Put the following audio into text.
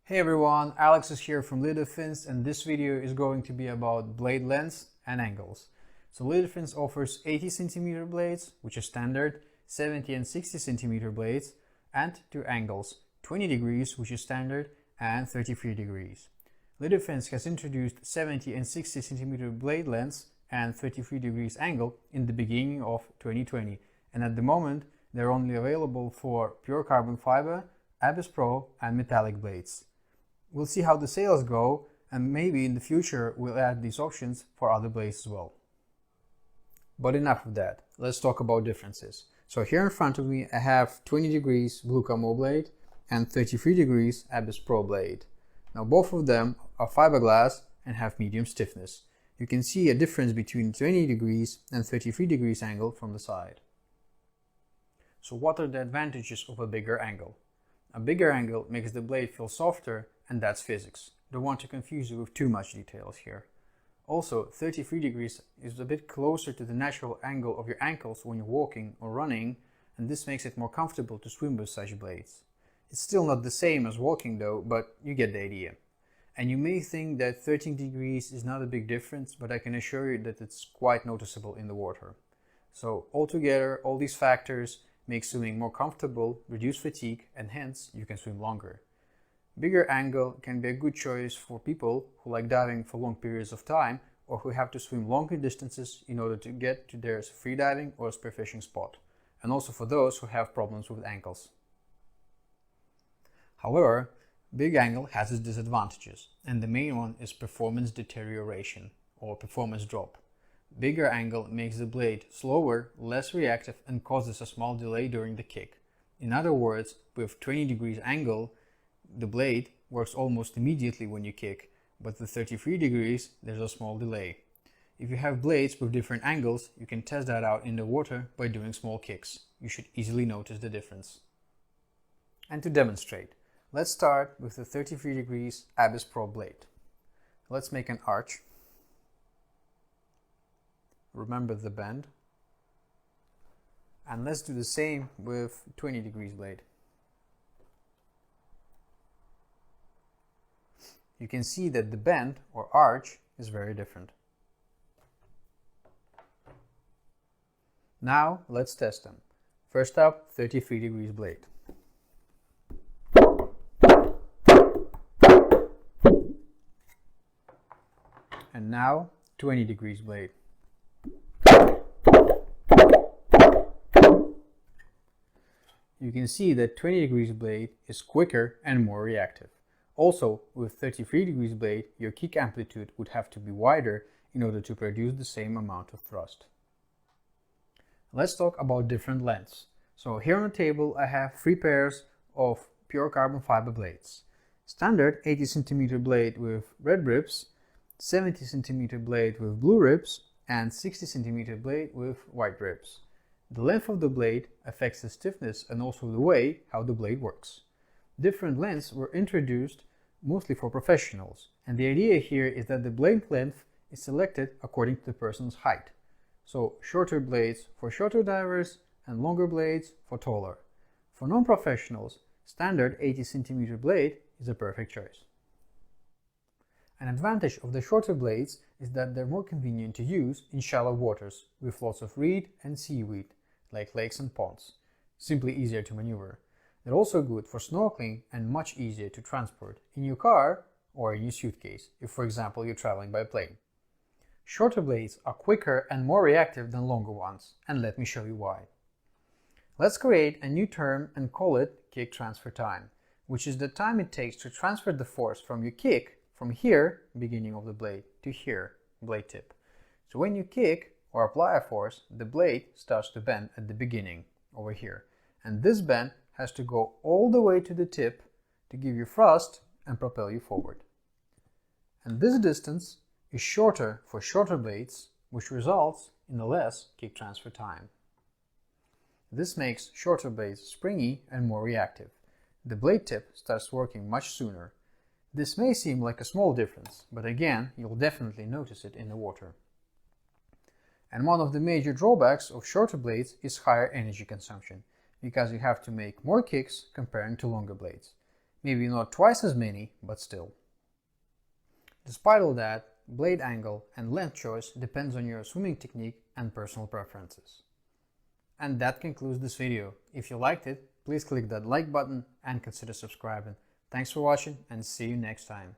Hey everyone, Alex is here from Leaderfins, and this video is going to be about blade lengths and angles. So Leaderfins offers 80 cm blades, which is standard, 70 and 60 cm blades, and two angles, 20 degrees, which is standard, and 33 degrees. Leaderfins has introduced 70 and 60 cm blade lengths and 33 degrees angle in the beginning of 2020, and at the moment they're only available for pure carbon fiber, ABS Pro, and metallic blades. We'll see how the sales go, and maybe in the future we'll add these options for other blades as well. But enough of that, let's talk about differences. So here in front of me I have 20 degrees Blue Camo blade and 33 degrees ABS Pro blade. Now both of them are fiberglass and have medium stiffness. You can see a difference between 20 degrees and 33 degrees angle from the side. So what are the advantages of a bigger angle? A bigger angle makes the blade feel softer, and that's physics. Don't want to confuse you with too much details here. Also, 33 degrees is a bit closer to the natural angle of your ankles when you're walking or running, and this makes it more comfortable to swim with such blades. It's still not the same as walking though, but you get the idea. And you may think that 13 degrees is not a big difference, but I can assure you that it's quite noticeable in the water. So altogether, all these factors make swimming more comfortable, reduce fatigue, and hence you can swim longer. Bigger angle can be a good choice for people who like diving for long periods of time or who have to swim longer distances in order to get to their freediving or spearfishing spot, and also for those who have problems with ankles. However, big angle has its disadvantages, and the main one is performance deterioration or performance drop. Bigger angle makes the blade slower, less reactive, and causes a small delay during the kick. In other words, with 20 degrees angle, the blade works almost immediately when you kick, but with 33 degrees, there's a small delay. If you have blades with different angles, you can test that out in the water by doing small kicks. You should easily notice the difference. And to demonstrate, let's start with the 33 degrees ABS Pro blade. Let's make an arch. Remember the bend. And let's do the same with 20 degrees blade. You can see that the bend or arch is very different. Now let's test them. First up, 33 degrees blade. And now 20 degrees blade. You can see that 20 degrees blade is quicker and more reactive. Also, with 33 degrees blade, your kick amplitude would have to be wider in order to produce the same amount of thrust. Let's talk about different lengths. So here on the table I have 3 pairs of pure carbon fiber blades. Standard 80 cm blade with red ribs, 70 cm blade with blue ribs, and 60 cm blade with white ribs. The length of the blade affects the stiffness and also the way how the blade works. Different lengths were introduced mostly for professionals, and the idea here is that the blade length is selected according to the person's height. So shorter blades for shorter divers and longer blades for taller. For non-professionals, standard 80 cm blade is a perfect choice. An advantage of the shorter blades is that they're more convenient to use in shallow waters with lots of reed and seaweed, like lakes and ponds. Simply easier to maneuver. They're also good for snorkeling and much easier to transport in your car or in your suitcase, if for example you're traveling by plane. Shorter blades are quicker and more reactive than longer ones, and let me show you why. Let's create a new term and call it kick transfer time, which is the time it takes to transfer the force from your kick from here, beginning of the blade, to here, blade tip. So when you kick or apply a force, the blade starts to bend at the beginning, over here, and this bend has to go all the way to the tip to give you thrust and propel you forward. And this distance is shorter for shorter blades, which results in a less kick transfer time. This makes shorter blades springy and more reactive. The blade tip starts working much sooner. This may seem like a small difference, but again, you'll definitely notice it in the water. And one of the major drawbacks of shorter blades is higher energy consumption, because you have to make more kicks comparing to longer blades. Maybe not twice as many, but still. Despite all that, blade angle and length choice depends on your swimming technique and personal preferences. And that concludes this video. If you liked it, please click that like button and consider subscribing. Thanks for watching and see you next time.